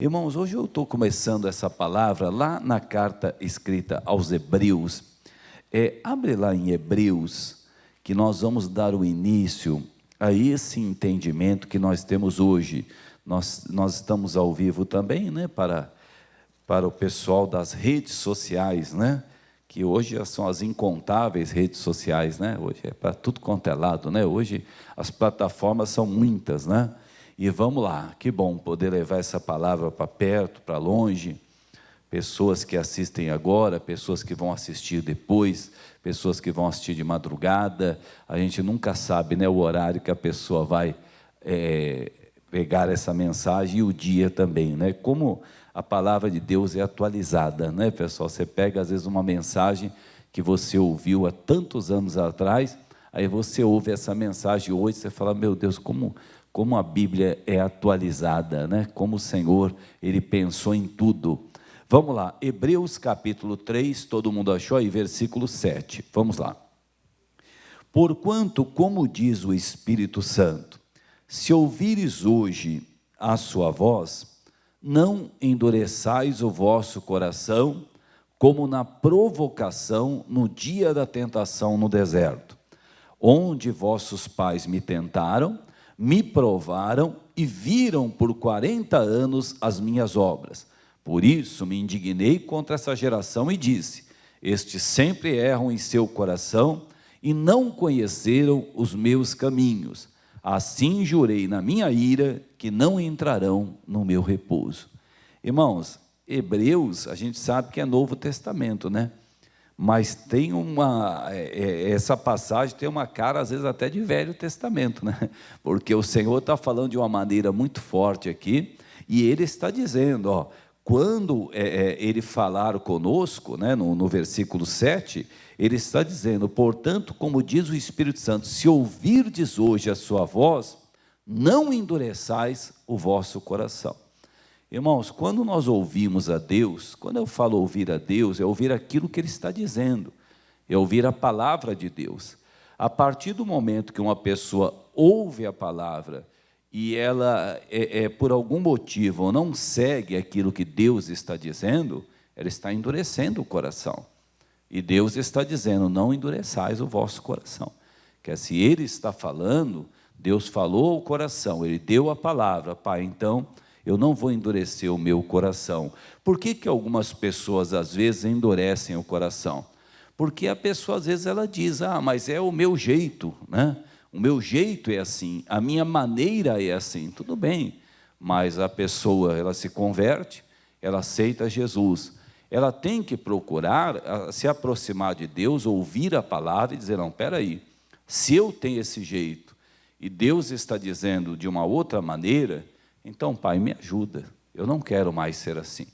Irmãos, hoje eu estou começando essa palavra lá na carta escrita aos Hebreus. Abre lá em Hebreus, que nós vamos dar o início a esse entendimento que nós temos hoje. Nós estamos ao vivo também, né, para o pessoal das redes sociais, né, que hoje são as incontáveis redes sociais, né, hoje é para tudo quanto é lado, né, hoje as plataformas são muitas, né. E vamos lá, que bom poder levar essa palavra para perto, para longe, pessoas que assistem agora, pessoas que vão assistir depois, pessoas que vão assistir de madrugada, a gente nunca sabe, né, o horário que a pessoa vai pegar essa mensagem e o dia também, né, como a palavra de Deus é atualizada, né, pessoal, você pega às vezes uma mensagem que você ouviu há tantos anos atrás, aí você ouve essa mensagem hoje, você fala, meu Deus, como a Bíblia é atualizada, né? Como o Senhor, Ele pensou em tudo. Vamos lá, Hebreus capítulo 3, todo mundo achou aí, versículo 7, vamos lá. Porquanto, como diz o Espírito Santo, se ouvires hoje a sua voz, não endureçais o vosso coração, como na provocação no dia da tentação no deserto, onde vossos pais me tentaram, me provaram e viram por 40 anos as minhas obras. Por isso me indignei contra essa geração e disse, estes sempre erram em seu coração e não conheceram os meus caminhos. Assim jurei na minha ira que não entrarão no meu repouso. Irmãos, Hebreus, a gente sabe que é Novo Testamento, né? Mas tem essa passagem tem uma cara, às vezes, até de Velho Testamento, né? Porque o Senhor está falando de uma maneira muito forte aqui, e Ele está dizendo, ó, quando Ele falar conosco, né, no versículo 7, Ele está dizendo, portanto, como diz o Espírito Santo, se ouvirdes hoje a sua voz, não endureçais o vosso coração. Irmãos, quando nós ouvimos a Deus, quando eu falo ouvir a Deus, é ouvir aquilo que Ele está dizendo, é ouvir a palavra de Deus. A partir do momento que uma pessoa ouve a palavra e ela, por algum motivo, não segue aquilo que Deus está dizendo, ela está endurecendo o coração. E Deus está dizendo, não endureçais o vosso coração. Que se Ele está falando, Deus falou ao coração, Ele deu a palavra, Pai, então eu não vou endurecer o meu coração. Por que algumas pessoas, às vezes, endurecem o coração? Porque a pessoa, às vezes, ela diz, mas é o meu jeito, né? O meu jeito é assim, a minha maneira é assim. Tudo bem, mas a pessoa, ela se converte, ela aceita Jesus. Ela tem que procurar se aproximar de Deus, ouvir a palavra e dizer, não, espera aí, se eu tenho esse jeito, e Deus está dizendo de uma outra maneira, então, Pai, me ajuda, eu não quero mais ser assim,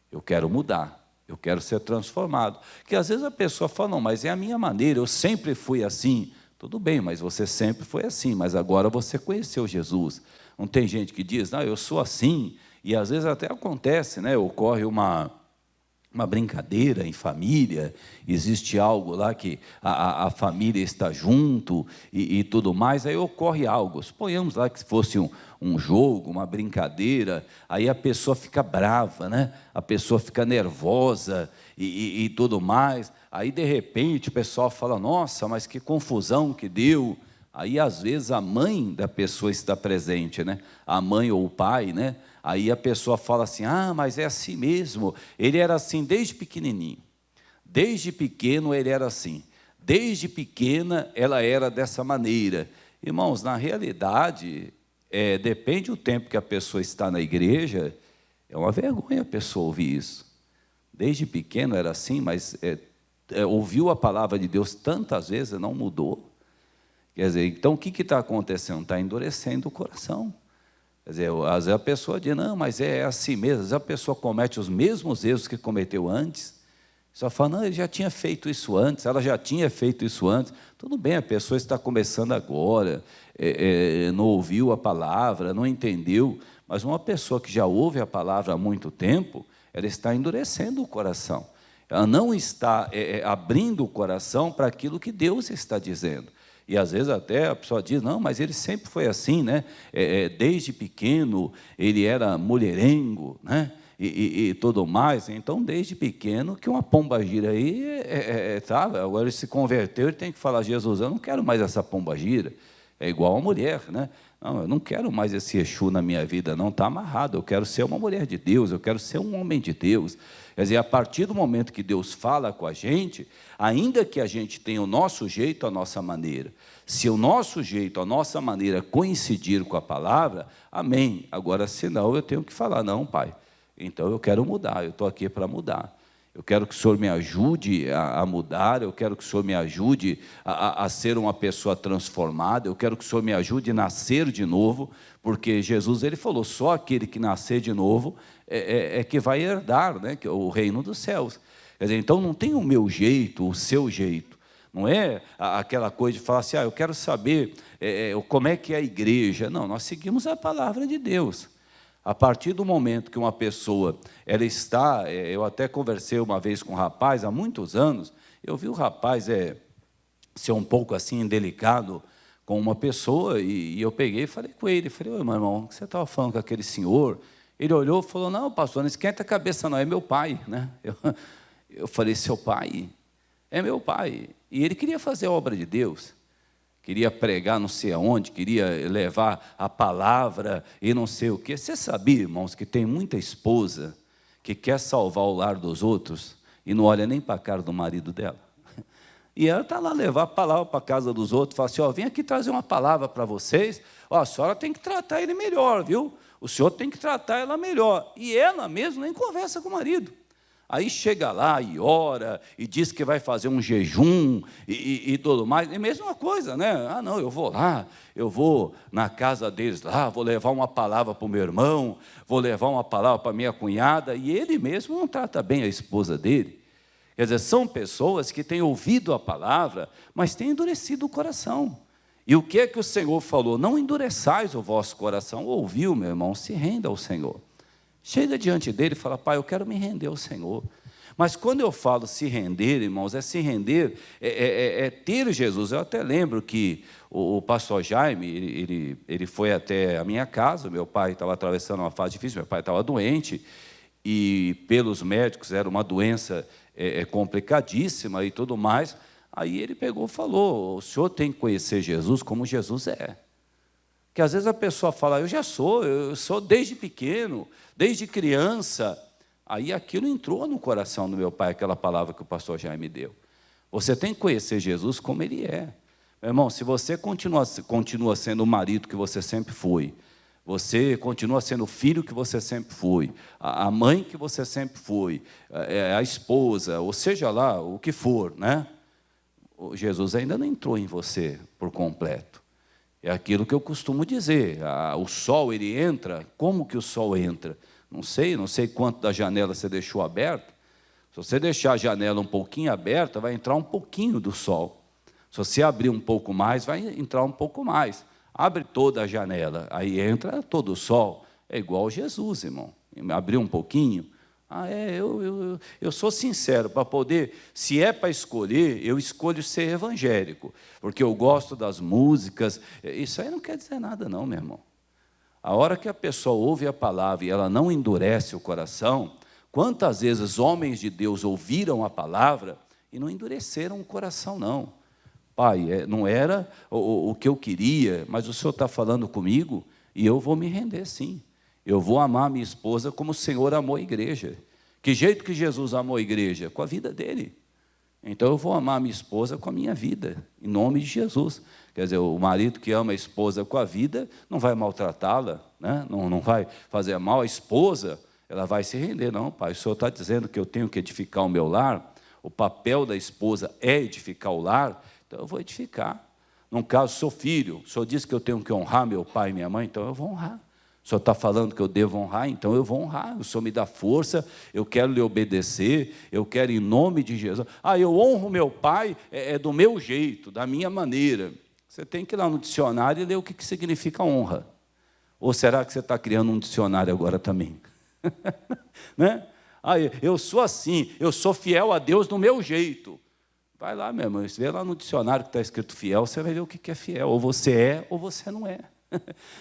eu quero mudar, eu quero ser transformado. Porque às vezes a pessoa fala, não, mas é a minha maneira, eu sempre fui assim. Tudo bem, mas você sempre foi assim, mas agora você conheceu Jesus. Não tem gente que diz, não, eu sou assim, e às vezes até acontece, né, ocorre uma brincadeira em família, existe algo lá que a família está junto e tudo mais, aí ocorre algo, suponhamos lá que fosse um jogo, uma brincadeira, aí a pessoa fica brava, né? A pessoa fica nervosa e tudo mais, aí de repente o pessoal fala, nossa, mas que confusão que deu. Aí às vezes a mãe da pessoa está presente, né? A mãe ou o pai, né? Aí a pessoa fala assim, mas é assim mesmo, ele era assim desde pequenininho, desde pequeno ele era assim, desde pequena ela era dessa maneira. Irmãos, na realidade, depende do tempo que a pessoa está na igreja, é uma vergonha a pessoa ouvir isso. Desde pequeno era assim, mas ouviu a palavra de Deus tantas vezes, não mudou. Quer dizer, então o que está acontecendo? Está endurecendo o coração. Quer dizer, às vezes a pessoa diz, não, mas é assim mesmo. Às vezes a pessoa comete os mesmos erros que cometeu antes. Só fala, não, ele já tinha feito isso antes, ela já tinha feito isso antes. Tudo bem, a pessoa está começando agora, não ouviu a palavra, não entendeu. Mas uma pessoa que já ouve a palavra há muito tempo, ela está endurecendo o coração. Ela não está abrindo o coração para aquilo que Deus está dizendo. E às vezes até a pessoa diz, não, mas ele sempre foi assim, né? Desde pequeno ele era mulherengo, né? E tudo mais. Então, desde pequeno, que uma pombagira aí, agora ele se converteu, ele tem que falar, Jesus, eu não quero mais essa pombagira. É igual a mulher, né? Não, eu não quero mais esse Exu na minha vida, não, está amarrado. Eu quero ser uma mulher de Deus, eu quero ser um homem de Deus. Quer dizer, a partir do momento que Deus fala com a gente, ainda que a gente tenha o nosso jeito, a nossa maneira, se o nosso jeito, a nossa maneira coincidir com a palavra, amém. Agora, senão, eu tenho que falar, não, Pai, então eu quero mudar, eu estou aqui para mudar. Eu quero que o Senhor me ajude a mudar, eu quero que o Senhor me ajude a ser uma pessoa transformada, eu quero que o Senhor me ajude a nascer de novo, porque Jesus, ele falou, só aquele que nascer de novo é que vai herdar, né, o reino dos céus. Quer dizer, então não tem o meu jeito, o seu jeito. Não é aquela coisa de falar assim, eu quero saber como é que é a igreja. Não, nós seguimos a palavra de Deus. A partir do momento que uma pessoa, ela está, eu até conversei uma vez com um rapaz, há muitos anos, eu vi o rapaz ser um pouco assim, indelicado com uma pessoa, e eu peguei e falei com ele, falei, oi, meu irmão, o que você estava falando com aquele senhor? Ele olhou e falou, não, pastor, não esquenta a cabeça não, é meu pai, né? Eu falei, seu pai? É meu pai. E ele queria fazer a obra de Deus. Queria pregar não sei aonde, queria levar a palavra e não sei o quê. Você sabia, irmãos, que tem muita esposa que quer salvar o lar dos outros e não olha nem para a cara do marido dela? E ela está lá levar a palavra para a casa dos outros, fala assim, vem aqui trazer uma palavra para vocês, a senhora tem que tratar ele melhor, viu? O senhor tem que tratar ela melhor. E ela mesmo nem conversa com o marido. Aí chega lá e ora, e diz que vai fazer um jejum, e tudo mais, é a mesma coisa, né? Não, eu vou lá, eu vou na casa deles lá, vou levar uma palavra para o meu irmão, vou levar uma palavra para a minha cunhada, e ele mesmo não trata bem a esposa dele. Quer dizer, são pessoas que têm ouvido a palavra, mas têm endurecido o coração. E o que é que o Senhor falou? Não endureçais o vosso coração. Ouviu, meu irmão? Se renda ao Senhor. Chega diante dele e fala, pai, eu quero me render ao Senhor. Mas quando eu falo se render, irmãos, se render, ter Jesus. Eu até lembro que o pastor Jaime, ele foi até a minha casa, meu pai estava atravessando uma fase difícil, meu pai estava doente, e pelos médicos era uma doença complicadíssima e tudo mais. Aí ele pegou e falou, o senhor tem que conhecer Jesus como Jesus é. Que às vezes a pessoa fala, eu sou desde pequeno, desde criança. Aí aquilo entrou no coração do meu pai, aquela palavra que o pastor Jaime deu. Você tem que conhecer Jesus como ele é. Meu irmão, se você continua sendo o marido que você sempre foi, você continua sendo o filho que você sempre foi, a mãe que você sempre foi, a esposa, ou seja lá, o que for, né? Jesus ainda não entrou em você por completo. É aquilo que eu costumo dizer, o sol ele entra, como que o sol entra? Não sei quanto da janela você deixou aberta. Se você deixar a janela um pouquinho aberta, vai entrar um pouquinho do sol. Se você abrir um pouco mais, vai entrar um pouco mais. Abre toda a janela, aí entra todo o sol. É igual Jesus, irmão. Abrir um pouquinho. Eu sou sincero, para poder, se é para escolher, eu escolho ser evangélico, porque eu gosto das músicas. Isso aí não quer dizer nada não, meu irmão. A hora que a pessoa ouve a palavra e ela não endurece o coração, quantas vezes homens de Deus ouviram a palavra e não endureceram o coração, não. Pai, não era o que eu queria, mas o Senhor está falando comigo e eu vou me render sim. Eu vou amar minha esposa como o Senhor amou a igreja. Que jeito que Jesus amou a igreja? Com a vida dele. Então eu vou amar minha esposa com a minha vida, em nome de Jesus. Quer dizer, o marido que ama a esposa com a vida não vai maltratá-la, né? Não vai fazer mal à esposa, ela vai se render. Não, pai, o Senhor está dizendo que eu tenho que edificar o meu lar, o papel da esposa é edificar o lar, então eu vou edificar. Num caso, sou filho, o Senhor disse que eu tenho que honrar meu pai e minha mãe, então eu vou honrar. O Senhor está falando que eu devo honrar, então eu vou honrar. O Senhor me dá força, eu quero lhe obedecer, eu quero em nome de Jesus. Eu honro meu pai, do meu jeito, da minha maneira. Você tem que ir lá no dicionário e ler o que significa honra. Ou será que você está criando um dicionário agora também? Né? Eu sou assim, eu sou fiel a Deus do meu jeito. Vai lá mesmo, você vê lá no dicionário que está escrito fiel, você vai ver o que é fiel. Ou você é, ou você não é.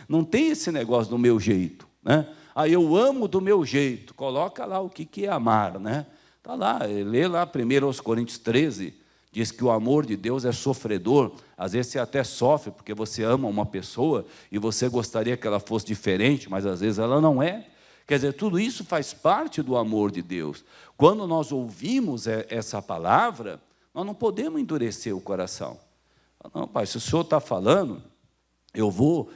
Não tem esse negócio do meu jeito, né? Eu amo do meu jeito. Coloca lá o que é amar, né? Está lá, lê lá 1 Coríntios 13, diz que o amor de Deus é sofredor. Às vezes você até sofre porque você ama uma pessoa e você gostaria que ela fosse diferente, mas às vezes ela não é. Quer dizer, tudo isso faz parte do amor de Deus. Quando nós ouvimos essa palavra, nós não podemos endurecer o coração. Não, pai, se o senhor está falando, eu vou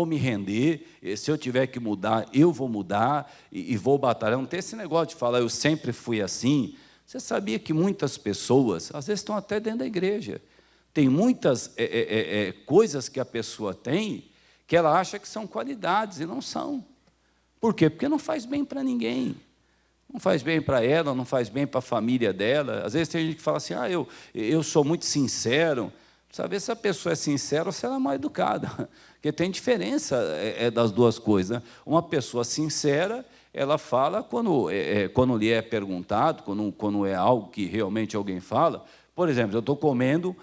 me render, se eu tiver que mudar, eu vou mudar e vou batalhar. Não tem esse negócio de falar, eu sempre fui assim. Você sabia que muitas pessoas, às vezes estão até dentro da igreja, tem muitas coisas que a pessoa tem, que ela acha que são qualidades, e não são. Por quê? Porque não faz bem para ninguém. Não faz bem para ela, não faz bem para a família dela. Às vezes tem gente que fala assim, eu sou muito sincero. Precisa ver se a pessoa é sincera ou se ela é mal educada. Porque tem diferença das duas coisas, né? Uma pessoa sincera, ela fala quando lhe é perguntado, quando é algo que realmente alguém fala. Por exemplo, eu estou comendo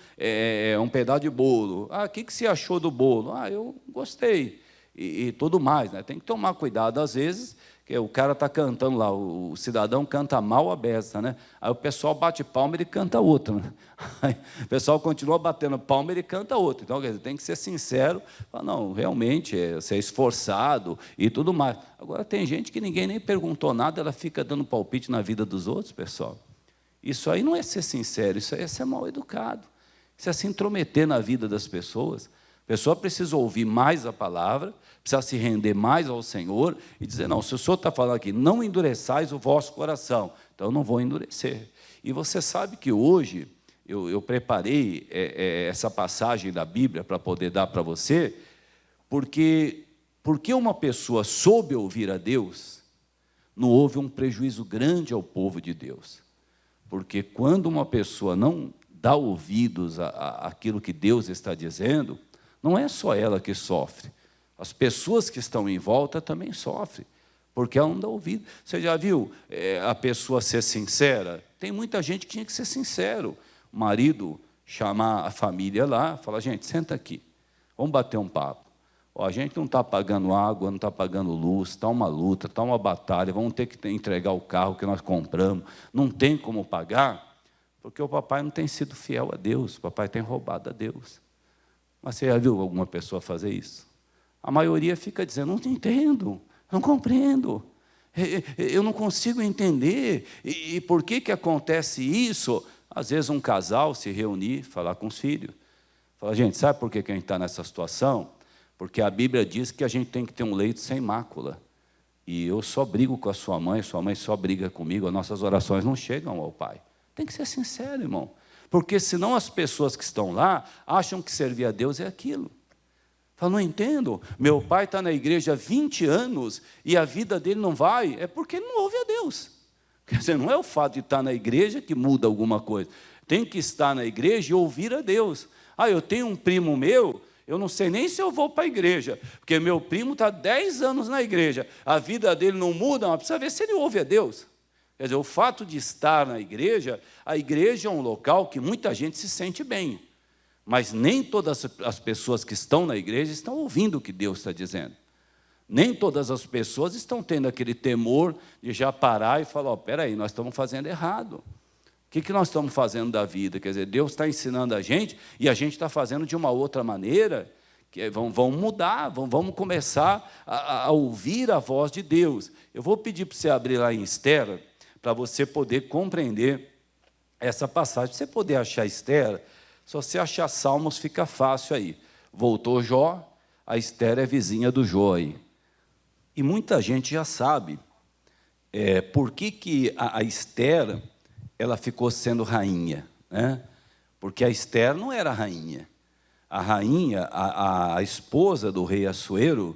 um pedaço de bolo. O que você achou do bolo? Eu gostei. E tudo mais, né? Tem que tomar cuidado, às vezes, que o cara está cantando lá, o cidadão canta mal a beça, né? Aí o pessoal bate palma e ele canta outra, né? Aí o pessoal continua batendo palma e ele canta outra. Então, quer dizer, tem que ser sincero, falar, não, realmente, ser esforçado e tudo mais. Agora, tem gente que ninguém nem perguntou nada, ela fica dando palpite na vida dos outros, pessoal. Isso aí não é ser sincero, isso aí é ser mal educado. Isso é se intrometer na vida das pessoas. A pessoa precisa ouvir mais a palavra, precisa se render mais ao Senhor e dizer, não, se o Senhor está falando aqui, não endureçais o vosso coração, então eu não vou endurecer. E você sabe que hoje eu preparei essa passagem da Bíblia para poder dar para você, porque uma pessoa soube ouvir a Deus, não houve um prejuízo grande ao povo de Deus. Porque quando uma pessoa não dá ouvidos àquilo que Deus está dizendo, não é só ela que sofre. As pessoas que estão em volta também sofrem, porque ela não dá ouvido. Você já viu a pessoa ser sincera? Tem muita gente que tinha que ser sincero. O marido chamar a família lá, falar, gente, senta aqui, vamos bater um papo. A gente não está pagando água, não está pagando luz, está uma luta, está uma batalha, vamos ter que entregar o carro que nós compramos, não tem como pagar, porque o papai não tem sido fiel a Deus, o papai tem roubado a Deus. Mas você já viu alguma pessoa fazer isso? A maioria fica dizendo, não entendo, não compreendo, eu não consigo entender, e por que acontece isso? Às vezes um casal se reunir, falar com os filhos, falar, gente, sabe por que a gente está nessa situação? Porque a Bíblia diz que a gente tem que ter um leito sem mácula, e eu só brigo com a sua mãe só briga comigo, as nossas orações não chegam ao Pai. Tem que ser sincero, irmão, porque senão as pessoas que estão lá acham que servir a Deus é aquilo. Fala, não entendo, meu pai está na igreja há 20 anos e a vida dele não vai, é porque ele não ouve a Deus. Quer dizer, não é o fato de estar na igreja que muda alguma coisa, tem que estar na igreja e ouvir a Deus. Eu tenho um primo meu, eu não sei nem se eu vou para a igreja, porque meu primo está 10 anos na igreja, a vida dele não muda, mas precisa ver se ele ouve a Deus. Quer dizer, o fato de estar na igreja, a igreja é um local que muita gente se sente bem, mas nem todas as pessoas que estão na igreja estão ouvindo o que Deus está dizendo. Nem todas as pessoas estão tendo aquele temor de já parar e falar, espera aí, nós estamos fazendo errado. O que nós estamos fazendo da vida? Quer dizer, Deus está ensinando a gente e a gente está fazendo de uma outra maneira, que vão mudar, vamos começar a ouvir a voz de Deus. Eu vou pedir para você abrir lá em Esther, para você poder compreender essa passagem. Para você poder achar Esther, se você achar Salmos, fica fácil aí. Voltou Jó, a Esther é vizinha do Jó aí. E muita gente já sabe por que a Esther ela ficou sendo rainha, né? Porque a Esther não era rainha. A rainha, a esposa do rei Assuero,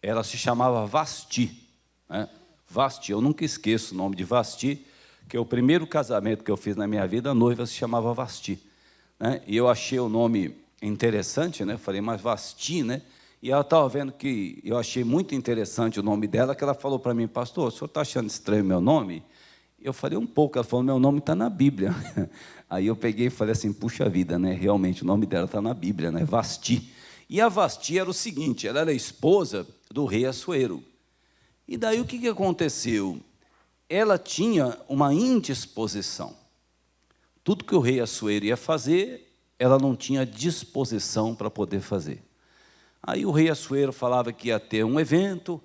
ela se chamava Vasti, né? Vasti, eu nunca esqueço o nome de Vasti, que é o primeiro casamento que eu fiz na minha vida, a noiva se chamava Vasti, né? E eu achei o nome interessante, né? Falei, mas Vasti, né? E ela estava vendo que eu achei muito interessante o nome dela, que ela falou para mim, pastor, o senhor está achando estranho o meu nome? Eu falei um pouco, ela falou, meu nome está na Bíblia. Aí eu peguei e falei assim, puxa vida, né? Realmente o nome dela está na Bíblia, né? Vasti. E a Vasti era o seguinte, ela era esposa do rei Assuero. E daí o que aconteceu? Ela tinha uma indisposição. Tudo que o rei Assuero ia fazer, ela não tinha disposição para poder fazer. Aí o rei Assuero falava que ia ter um evento,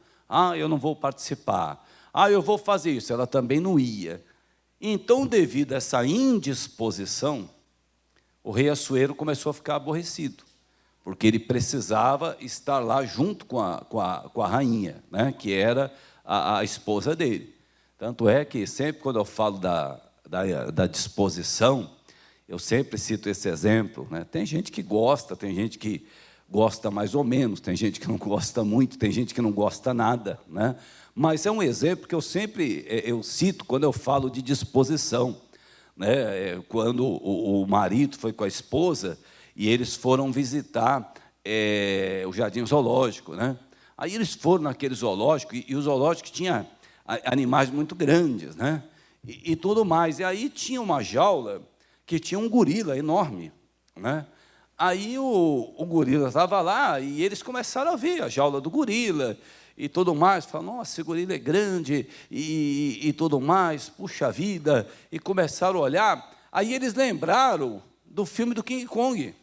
eu não vou participar. Eu vou fazer isso, ela também não ia. Então, devido a essa indisposição, o rei Assuero começou a ficar aborrecido, porque ele precisava estar lá junto com a rainha, né, que era a esposa dele. Tanto é que sempre quando eu falo da disposição, eu sempre cito esse exemplo, né? Tem gente que gosta, tem gente que gosta mais ou menos, tem gente que não gosta muito, tem gente que não gosta nada, né? Mas é um exemplo que eu sempre cito quando eu falo de disposição, né? Quando o marido foi com a esposa e eles foram visitar o jardim zoológico, né? Aí eles foram naquele zoológico e o zoológico tinha animais muito grandes, né? E tudo mais. E aí tinha uma jaula que tinha um gorila enorme, né? Aí o gorila estava lá e eles começaram a ver a jaula do gorila e tudo mais. Falaram, nossa, esse gorila é grande e tudo mais, puxa vida. E começaram a olhar. Aí eles lembraram do filme do King Kong.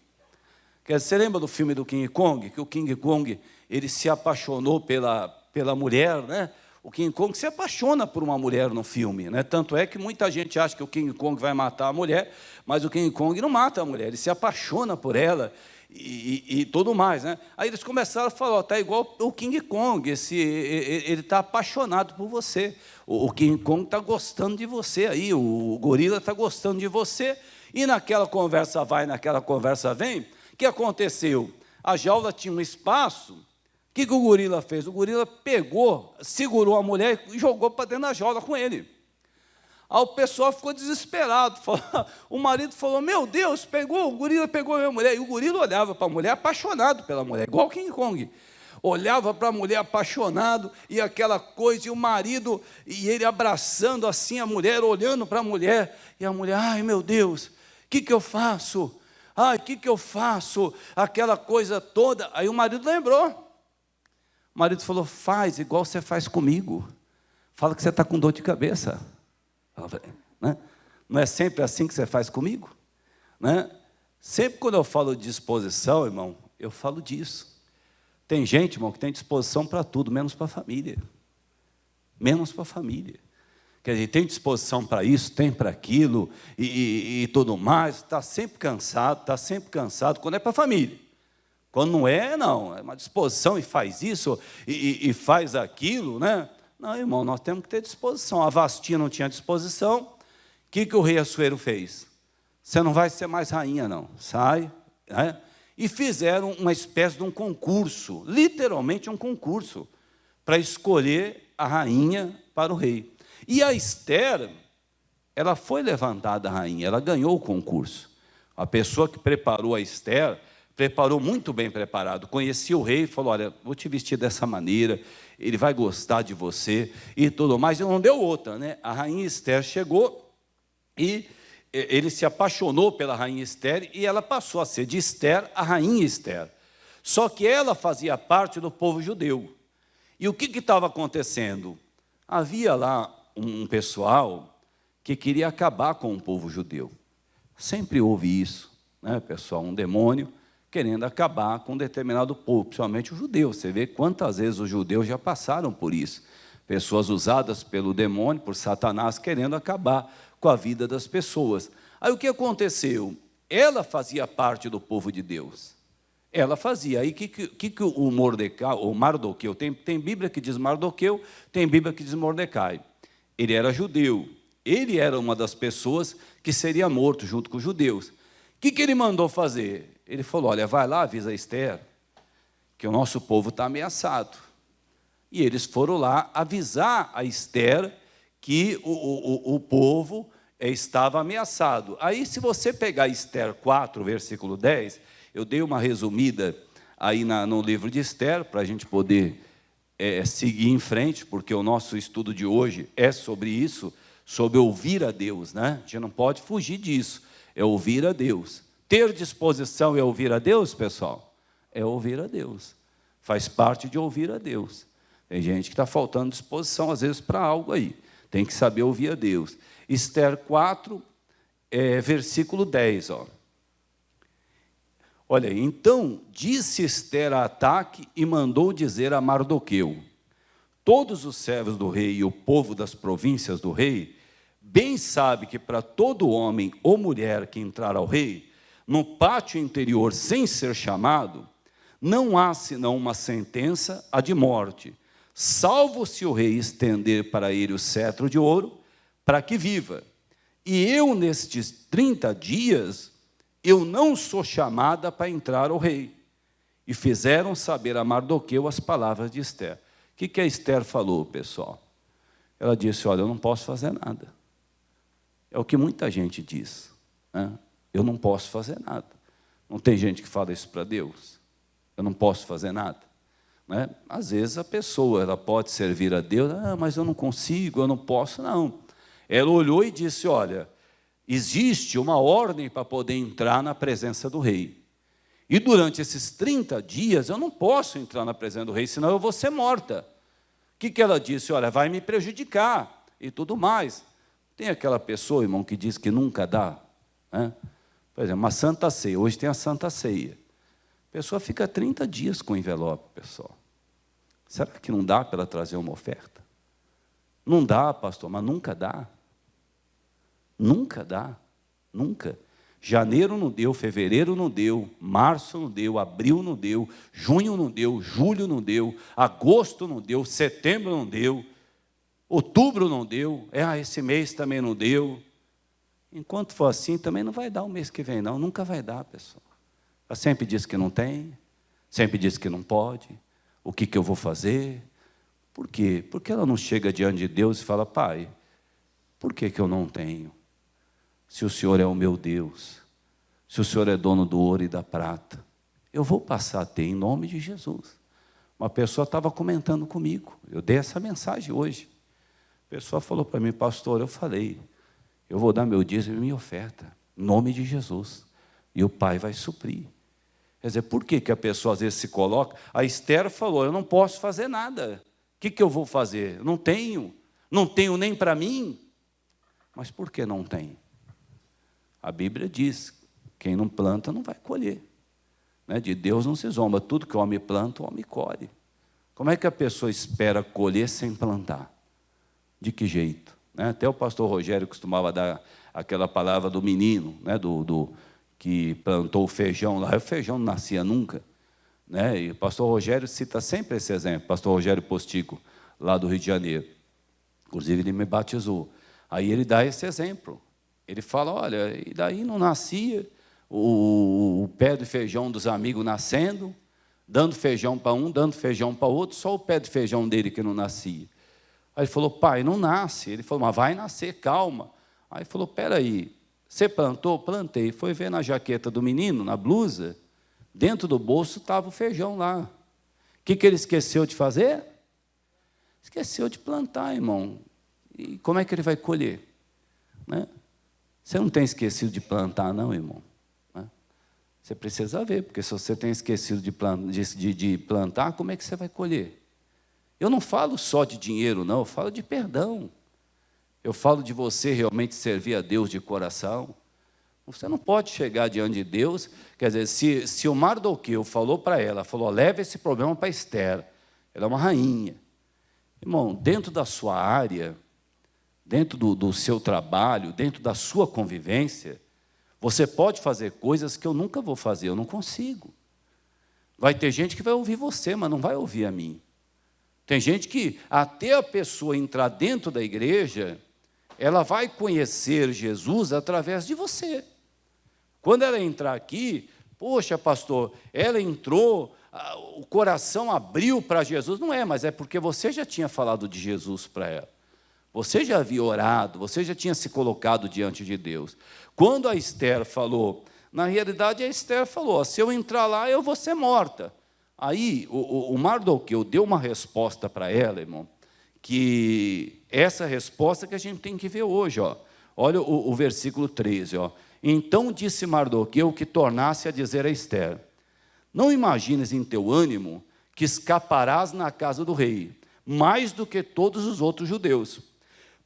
Você lembra do filme do King Kong? Que o King Kong ele se apaixonou pela mulher, né? O King Kong se apaixona por uma mulher no filme, né? Tanto é que muita gente acha que o King Kong vai matar a mulher, mas o King Kong não mata a mulher, ele se apaixona por ela e tudo mais, né? Aí eles começaram a falar, está igual o King Kong, ele está apaixonado por você, o King Kong está gostando de você aí, o gorila está gostando de você, e naquela conversa vai, naquela conversa vem, o que aconteceu? A jaula tinha um espaço. O que o gorila fez? O gorila pegou, segurou a mulher e jogou para dentro da jaula com ele. Aí o pessoal ficou desesperado. O marido falou, meu Deus, o gorila pegou a minha mulher. E o gorila olhava para a mulher apaixonado pela mulher, igual o King Kong. Olhava para a mulher apaixonado, e aquela coisa, e o marido, e ele abraçando assim a mulher, olhando para a mulher, e a mulher, ai meu Deus, o que eu faço? O que eu faço? Aquela coisa toda. Aí o marido lembrou. O marido falou, faz igual você faz comigo. Fala que você está com dor de cabeça. Né? Não é sempre assim que você faz comigo? Né? Sempre quando eu falo de disposição, irmão, eu falo disso. Tem gente, irmão, que tem disposição para tudo, menos para a família. Menos para a família. Quer dizer, tem disposição para isso, tem para aquilo, e tudo mais, está sempre cansado, quando é para a família. Quando não é, não, é uma disposição e faz isso, e faz aquilo, né? Não, irmão, nós temos que ter disposição. A Vasti não tinha disposição. O que o rei Assuero fez? Você não vai ser mais rainha, não. Sai. Né? E fizeram uma espécie de um concurso, literalmente um concurso, para escolher a rainha para o rei. E a Esther, ela foi levantada rainha, ela ganhou o concurso. A pessoa que preparou a Esther, preparou muito bem preparado, conhecia o rei e falou, olha, vou te vestir dessa maneira, ele vai gostar de você e tudo mais, e não deu outra, né? A rainha Esther chegou e ele se apaixonou pela rainha Esther e ela passou a ser de Esther a rainha Esther. Só que ela fazia parte do povo judeu. E o que estava acontecendo? Havia lá um pessoal que queria acabar com o povo judeu. Sempre houve isso, né, pessoal? Um demônio querendo acabar com um determinado povo, principalmente o judeu. Você vê quantas vezes os judeus já passaram por isso. Pessoas usadas pelo demônio, por Satanás, querendo acabar com a vida das pessoas. Aí o que aconteceu? Ela fazia parte do povo de Deus. Ela fazia. Aí o que o Mordecai, ou Mardoqueu, tem Bíblia que diz Mardoqueu, tem Bíblia que diz Mordecai. Ele era judeu. Ele era uma das pessoas que seria morto junto com os judeus. O que ele mandou fazer? Ele falou, olha, vai lá, avisa a Esther, que o nosso povo está ameaçado. E eles foram lá avisar a Esther que o povo estava ameaçado. Aí, se você pegar Esther 4, versículo 10, eu dei uma resumida aí no livro de Esther, para a gente poder seguir em frente, porque o nosso estudo de hoje é sobre isso, sobre ouvir a Deus, né? A gente não pode fugir disso, é ouvir a Deus. Ter disposição é ouvir a Deus, pessoal? É ouvir a Deus, faz parte de ouvir a Deus. Tem gente que está faltando disposição, às vezes, para algo aí, tem que saber ouvir a Deus. Esther 4, versículo 10, ó. Olha aí, então disse Esther a Ataque e mandou dizer a Mardoqueu: todos os servos do rei e o povo das províncias do rei, bem sabe que para todo homem ou mulher que entrar ao rei, no pátio interior sem ser chamado, não há senão uma sentença, a de morte, salvo se o rei estender para ele o cetro de ouro, para que viva. E eu, nestes 30 dias, eu não sou chamada para entrar ao rei. E fizeram saber a Mardoqueu as palavras de Esther. O que a Esther falou, pessoal? Ela disse, olha, eu não posso fazer nada. É o que muita gente diz, né? Eu não posso fazer nada. Não tem gente que fala isso para Deus? Eu não posso fazer nada, né? Às vezes a pessoa ela pode servir a Deus, mas eu não consigo, eu não posso, não. Ela olhou e disse, olha, existe uma ordem para poder entrar na presença do rei. E durante esses 30 dias eu não posso entrar na presença do rei, senão eu vou ser morta. O que ela disse? Olha, vai me prejudicar e tudo mais. Tem aquela pessoa, irmão, que diz que nunca dá, né? Por exemplo, uma Santa Ceia, hoje tem a Santa Ceia. A pessoa fica 30 dias com o envelope, pessoal. Será que não dá para ela trazer uma oferta? Não dá, pastor, mas nunca dá. Nunca dá, nunca. Janeiro não deu, fevereiro não deu, março não deu, abril não deu, junho não deu, julho não deu, agosto não deu, setembro não deu, outubro não deu, esse mês também não deu. Enquanto for assim, também não vai dar o mês que vem, não, nunca vai dar, pessoal. Ela sempre diz que não tem, sempre diz que não pode, o que eu vou fazer? Por quê? Porque ela não chega diante de Deus e fala, pai, por que eu não tenho? Se o Senhor é o meu Deus, se o Senhor é dono do ouro e da prata, eu vou passar a ter em nome de Jesus. Uma pessoa estava comentando comigo, eu dei essa mensagem hoje. A pessoa falou para mim, pastor, eu falei, eu vou dar meu dízimo e minha oferta, em nome de Jesus, e o Pai vai suprir. Quer dizer, por que a pessoa às vezes se coloca? A Esther falou, eu não posso fazer nada, o que eu vou fazer? Não tenho nem para mim. Mas por que não tem? A Bíblia diz, quem não planta não vai colher, né? De Deus não se zomba, tudo que o homem planta, o homem colhe. Como é que a pessoa espera colher sem plantar? De que jeito? Né? Até o pastor Rogério costumava dar aquela palavra do menino, né? do que plantou o feijão lá, o feijão não nascia nunca, né? E o pastor Rogério cita sempre esse exemplo, pastor Rogério Postigo, lá do Rio de Janeiro. Inclusive ele me batizou. Aí ele dá esse exemplo. Ele fala, olha, e daí não nascia o pé de feijão dos amigos nascendo, dando feijão para um, dando feijão para outro, só o pé de feijão dele que não nascia. Aí ele falou, pai, não nasce. Ele falou, mas vai nascer, calma. Aí ele falou, peraí, você plantou? Plantei. Foi ver na jaqueta do menino, na blusa, dentro do bolso estava o feijão lá. O que ele esqueceu de fazer? Esqueceu de plantar, irmão. E como é que ele vai colher? Né? Você não tem esquecido de plantar, não, irmão? Né? Você precisa ver, porque se você tem esquecido de plantar, como é que você vai colher? Eu não falo só de dinheiro, não, eu falo de perdão. Eu falo de você realmente servir a Deus de coração. Você não pode chegar diante de Deus, quer dizer, se o Mardoqueu falou para ela, falou, leva esse problema para Esther, ela é uma rainha. Irmão, dentro da sua área, dentro do seu trabalho, dentro da sua convivência, você pode fazer coisas que eu nunca vou fazer, eu não consigo. Vai ter gente que vai ouvir você, mas não vai ouvir a mim. Tem gente que, até a pessoa entrar dentro da igreja, ela vai conhecer Jesus através de você. Quando ela entrar aqui, poxa, pastor, ela entrou, o coração abriu para Jesus. Não é, mas é porque você já tinha falado de Jesus para ela. Você já havia orado, você já tinha se colocado diante de Deus. Quando a Esther falou, na realidade a Esther falou, se eu entrar lá, eu vou ser morta. Aí o Mardoqueu deu uma resposta para ela, irmão, que essa resposta que a gente tem que ver hoje, ó. Olha o versículo 13, ó. Então disse Mardoqueu que tornasse a dizer a Ester: não imagines em teu ânimo que escaparás na casa do rei, mais do que todos os outros judeus.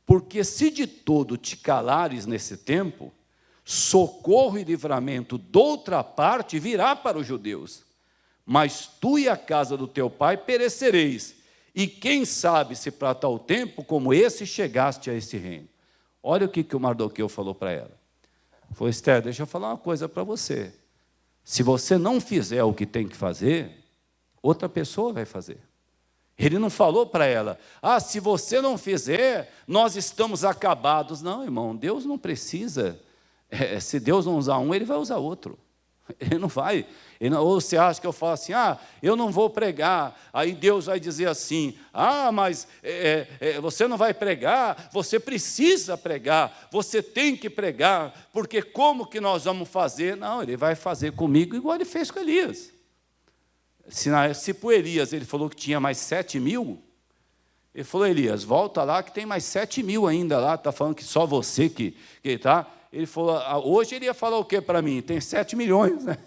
Porque se de todo te calares nesse tempo, socorro e livramento doutra parte virá para os judeus. Mas tu e a casa do teu pai perecereis, e quem sabe se para tal tempo como esse chegaste a esse reino. Olha o que o Mardoqueu falou para ela. Falou: Ester, deixa eu falar uma coisa para você. Se você não fizer o que tem que fazer, outra pessoa vai fazer. Ele não falou para ela: se você não fizer, nós estamos acabados. Não, irmão, Deus não precisa. Se Deus não usar um, Ele vai usar outro. Ele não vai. Ou você acha que eu falo assim: eu não vou pregar. Aí Deus vai dizer assim: mas você não vai pregar, você precisa pregar, você tem que pregar, porque como que nós vamos fazer? Não, Ele vai fazer comigo igual Ele fez com Elias. Se por Elias ele falou que tinha mais 7.000, ele falou: Elias, volta lá que tem mais 7.000 ainda lá, está falando que só você que está. Ele falou: hoje ele ia falar o que para mim? Tem 7 milhões, né?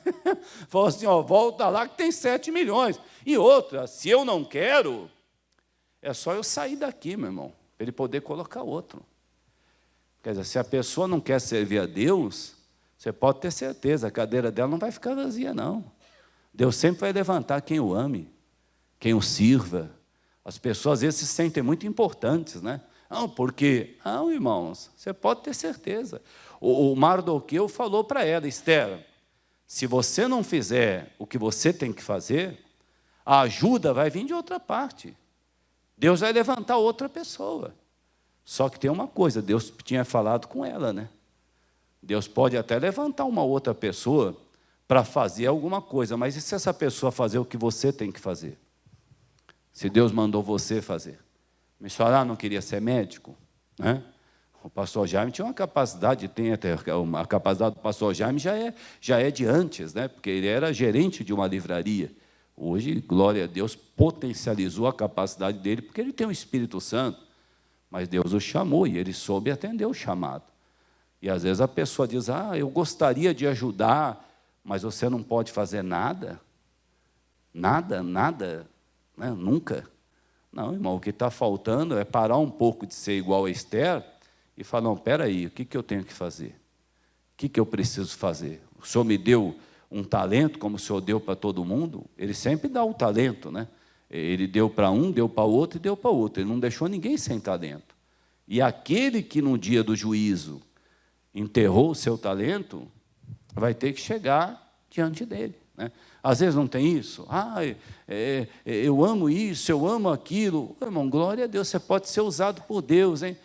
Falou assim: volta lá que tem 7 milhões. E outra, se eu não quero, é só eu sair daqui, meu irmão, para ele poder colocar outro. Quer dizer, se a pessoa não quer servir a Deus, você pode ter certeza, a cadeira dela não vai ficar vazia, não. Deus sempre vai levantar quem o ame, quem o sirva. As pessoas às vezes se sentem muito importantes, né? Não, porque, irmãos, você pode ter certeza. O Mardoqueu falou para ela: Ester, se você não fizer o que você tem que fazer, a ajuda vai vir de outra parte. Deus vai levantar outra pessoa. Só que tem uma coisa, Deus tinha falado com ela, né? Deus pode até levantar uma outra pessoa para fazer alguma coisa, mas e se essa pessoa fazer o que você tem que fazer? Se Deus mandou você fazer. O missionário não queria ser médico, né? O pastor Jaime tinha uma capacidade, a capacidade do pastor Jaime já é de antes, né? Porque ele era gerente de uma livraria. Hoje, glória a Deus, potencializou a capacidade dele, porque ele tem o Espírito Santo. Mas Deus o chamou e ele soube atender o chamado. E às vezes a pessoa diz: eu gostaria de ajudar, mas você não pode fazer nada? Nada, né? Nunca. Não, irmão, o que está faltando é parar um pouco de ser igual a Ester e falar: não, espera aí, o que eu tenho que fazer? O que eu preciso fazer? O Senhor me deu um talento, como o Senhor deu para todo mundo? Ele sempre dá o talento, né? Ele deu para um, deu para outro e deu para outro. Ele não deixou ninguém sem talento. E aquele que no dia do juízo enterrou o seu talento, vai ter que chegar diante dele, né? Às vezes não tem isso. Eu amo isso, eu amo aquilo. Irmão, glória a Deus, você pode ser usado por Deus, hein?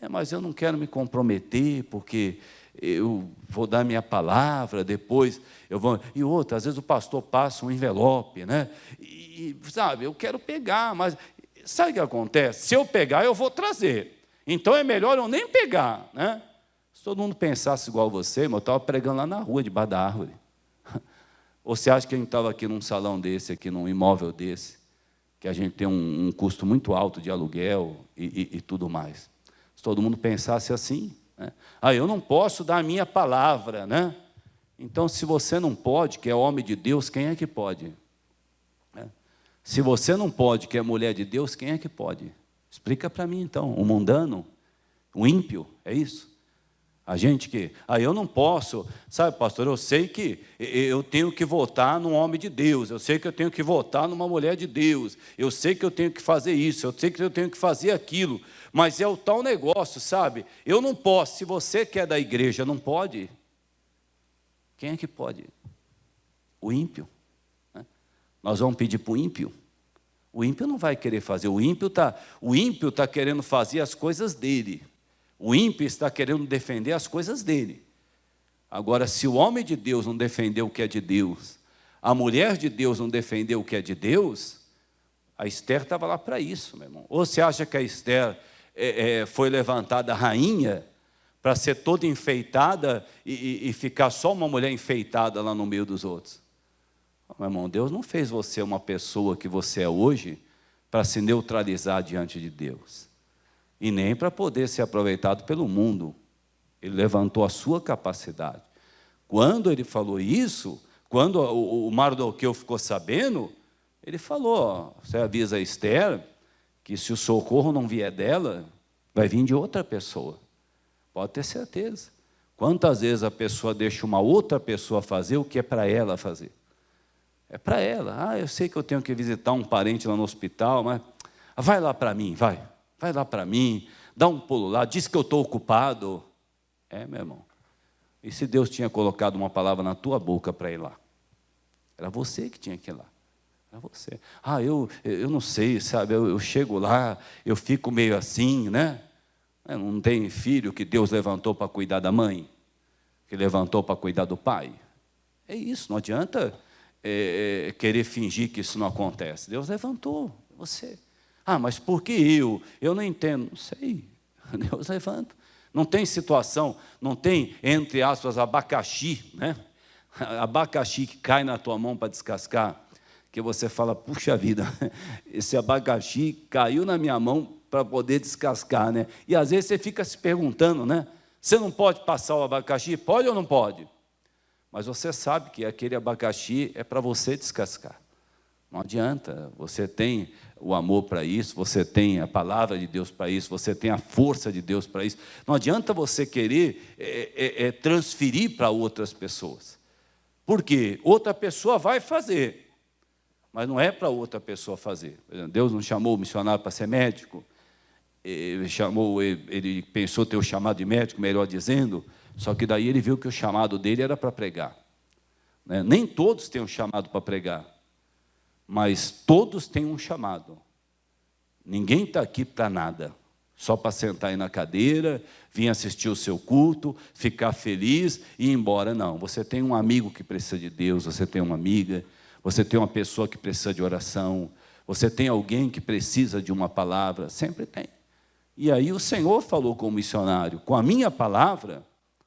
Mas eu não quero me comprometer, porque eu vou dar minha palavra, depois eu vou... E outra, às vezes o pastor passa um envelope, né? Sabe, eu quero pegar, mas sabe o que acontece? Se eu pegar, eu vou trazer. Então é melhor eu nem pegar, né? Se todo mundo pensasse igual você, eu estava pregando lá na rua, debaixo da árvore. Ou você acha que a gente estava aqui num salão desse, aqui num imóvel desse, que a gente tem um custo muito alto de aluguel e tudo mais? Se todo mundo pensasse assim, né? Eu não posso dar a minha palavra, né? Então, se você não pode, que é homem de Deus, quem é que pode? Se você não pode, que é mulher de Deus, quem é que pode? Explica para mim, então. O mundano? O ímpio? É isso? A gente que... eu não posso... Sabe, pastor, eu sei que eu tenho que votar num homem de Deus, eu sei que eu tenho que votar numa mulher de Deus, eu sei que eu tenho que fazer isso, eu sei que eu tenho que fazer aquilo, mas é o tal negócio, sabe? Eu não posso. Se você que é da igreja não pode, quem é que pode? O ímpio. Nós vamos pedir para o ímpio? O ímpio não vai querer fazer. O ímpio está querendo fazer as coisas dele. O ímpio está querendo defender as coisas dele. Agora, se o homem de Deus não defender o que é de Deus, a mulher de Deus não defender o que é de Deus, a Ester estava lá para isso, meu irmão. Ou você acha que a Ester foi levantada rainha para ser toda enfeitada e ficar só uma mulher enfeitada lá no meio dos outros? Meu irmão, Deus não fez você uma pessoa que você é hoje para se neutralizar diante de Deus, e nem para poder ser aproveitado pelo mundo. Ele levantou a sua capacidade. Quando ele falou isso, quando o Mardoqueu ficou sabendo, ele falou: você avisa a Esther que se o socorro não vier dela, vai vir de outra pessoa. Pode ter certeza. Quantas vezes a pessoa deixa uma outra pessoa fazer o que é para ela fazer? É para ela. Eu sei que eu tenho que visitar um parente lá no hospital, mas vai lá para mim, vai lá para mim, dá um pulo lá, diz que eu estou ocupado. Meu irmão. E se Deus tinha colocado uma palavra na tua boca para ir lá? Era você que tinha que ir lá. Era você. Eu não sei, sabe, eu chego lá, eu fico meio assim, né? Não tem filho que Deus levantou para cuidar da mãe, que levantou para cuidar do pai. É isso, não adianta querer fingir que isso não acontece. Deus levantou você. Mas por que eu? Eu não entendo. Não sei. Deus levanta. Não tem situação, não tem, entre aspas, abacaxi, né? Abacaxi que cai na tua mão para descascar, que você fala: puxa vida, esse abacaxi caiu na minha mão para poder descascar, né? E às vezes você fica se perguntando, né? Você não pode passar o abacaxi? Pode ou não pode? Mas você sabe que aquele abacaxi é para você descascar. Não adianta, você tem o amor para isso, você tem a palavra de Deus para isso, você tem a força de Deus para isso. Não adianta você querer transferir para outras pessoas. Por quê? Outra pessoa vai fazer, mas não é para outra pessoa fazer. Deus não chamou o missionário para ser médico, ele pensou ter o chamado de médico, melhor dizendo, só que daí ele viu que o chamado dele era para pregar. Nem todos têm um chamado para pregar, mas todos têm um chamado. Ninguém está aqui para nada, só para sentar aí na cadeira, vir assistir o seu culto, ficar feliz e ir embora. Não, você tem um amigo que precisa de Deus, você tem uma amiga, você tem uma pessoa que precisa de oração, você tem alguém que precisa de uma palavra, sempre tem. E aí o Senhor falou com o missionário: com a minha palavra,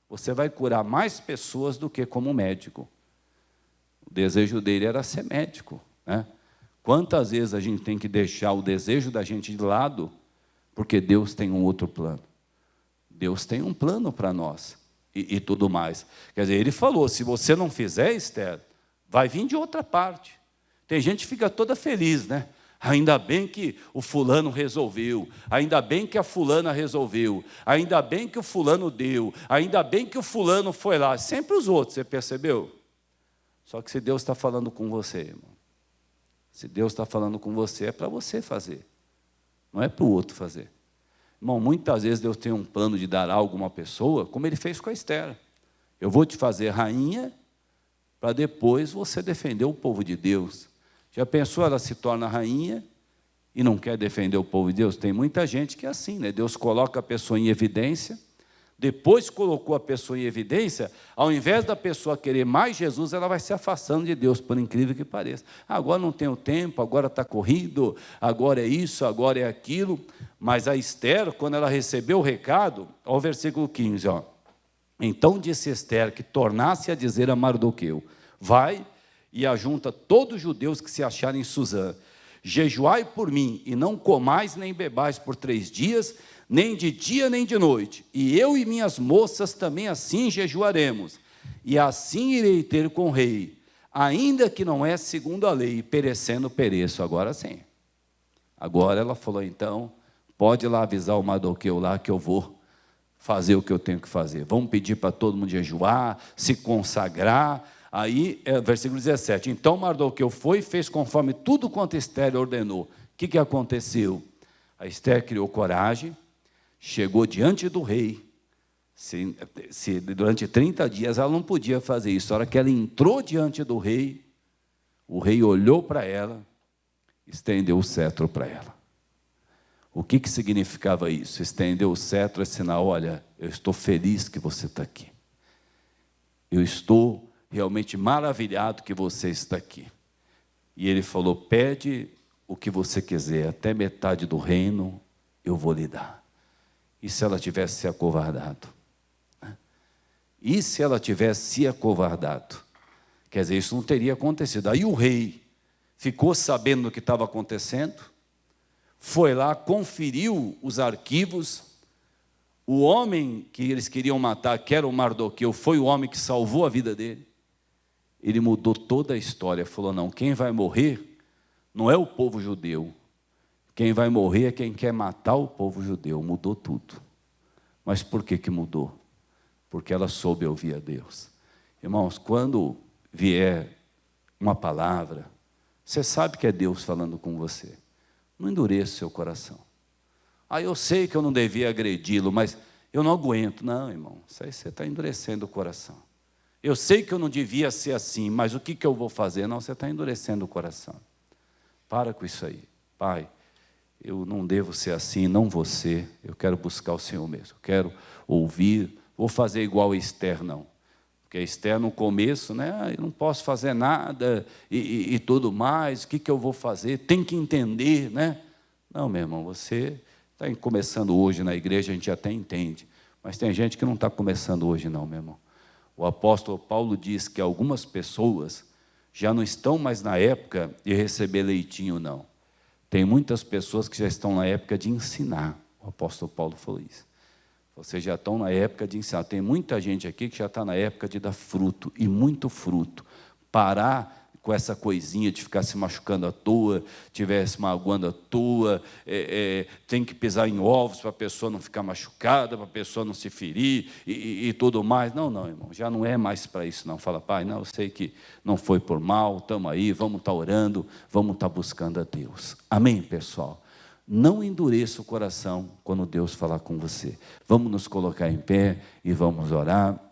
você vai curar mais pessoas do que como médico. O desejo dele era ser médico. Quantas vezes a gente tem que deixar o desejo da gente de lado, porque Deus tem um outro plano. Deus tem um plano para nós e tudo mais. Quer dizer, ele falou: se você não fizer, Esther, vai vir de outra parte. Tem gente que fica toda feliz, né? Ainda bem que o fulano resolveu, ainda bem que a fulana resolveu, ainda bem que o fulano deu, ainda bem que o fulano foi lá. Sempre os outros, você percebeu? Só que se Deus está falando com você, irmão, se Deus está falando com você, é para você fazer, não é para o outro fazer. Irmão, muitas vezes Deus tem um plano de dar algo a uma pessoa, como Ele fez com a Esther. Eu vou te fazer rainha, para depois você defender o povo de Deus. Já pensou, ela se torna rainha e não quer defender o povo de Deus? Tem muita gente que é assim, né? Deus coloca a pessoa em evidência, depois colocou a pessoa em evidência, ao invés da pessoa querer mais Jesus, ela vai se afastando de Deus, por incrível que pareça. Agora não tenho tempo, agora está corrido, agora é isso, agora é aquilo. Mas a Esther, quando ela recebeu o recado, olha o versículo 15, ó. Então disse Esther que tornasse a dizer a Mardoqueu: vai e ajunta todos os judeus que se acharem em Susã, jejuai por mim, e não comais nem bebais por 3 dias, nem de dia nem de noite, e eu e minhas moças também assim jejuaremos, e assim irei ter com o rei, ainda que não é segundo a lei, perecendo pereço. Agora sim. Agora ela falou: então, pode ir lá avisar o Mardoqueu lá que eu vou fazer o que eu tenho que fazer. Vamos pedir para todo mundo jejuar, se consagrar. Aí, versículo 17, então Mardoqueu foi e fez conforme tudo quanto Esther ordenou. O que aconteceu? A Esther criou coragem, chegou diante do rei. Se durante 30 dias ela não podia fazer isso, a hora que ela entrou diante do rei, o rei olhou para ela, estendeu o cetro para ela. O que significava isso? Estendeu o cetro é sinal: olha, eu estou feliz que você está aqui. Eu estou realmente maravilhado que você está aqui. E ele falou: pede o que você quiser, até metade do reino eu vou lhe dar. E se ela tivesse se acovardado? E se ela tivesse se acovardado? Quer dizer, isso não teria acontecido. Aí o rei ficou sabendo do que estava acontecendo, foi lá, conferiu os arquivos. O homem que eles queriam matar, que era o Mardoqueu, foi o homem que salvou a vida dele. Ele mudou toda a história, falou, não, quem vai morrer não é o povo judeu, quem vai morrer é quem quer matar o povo judeu. Mudou tudo. Mas por que que mudou? Porque ela soube ouvir a Deus. Irmãos, quando vier uma palavra, você sabe que é Deus falando com você. Não endureça o seu coração. Eu sei que eu não devia agredi-lo, mas eu não aguento. Não, irmão, isso aí você está endurecendo o coração. Eu sei que eu não devia ser assim, mas o que eu vou fazer? Não, você está endurecendo o coração. Para com isso aí. Pai, eu não devo ser assim, não vou ser. Eu quero buscar o Senhor mesmo. Eu quero ouvir. Vou fazer igual a Esther, não. Porque a Esther, no começo, né, eu não posso fazer nada e tudo mais. O que eu vou fazer? Tem que entender, né? Não, meu irmão, você está começando hoje na igreja, a gente até entende. Mas tem gente que não está começando hoje, não, meu irmão. O apóstolo Paulo diz que algumas pessoas já não estão mais na época de receber leitinho, não. Tem muitas pessoas que já estão na época de ensinar. O apóstolo Paulo falou isso. Vocês já estão na época de ensinar. Tem muita gente aqui que já está na época de dar fruto, e muito fruto. Parar com essa coisinha de ficar se machucando à toa, se magoando à toa, tem que pisar em ovos para a pessoa não ficar machucada, para a pessoa não se ferir e tudo mais. Não, irmão, já não é mais para isso, não. Fala, pai, não, eu sei que não foi por mal, estamos aí, vamos estar orando, vamos estar buscando a Deus. Amém, pessoal? Não endureça o coração quando Deus falar com você. Vamos nos colocar em pé e vamos orar.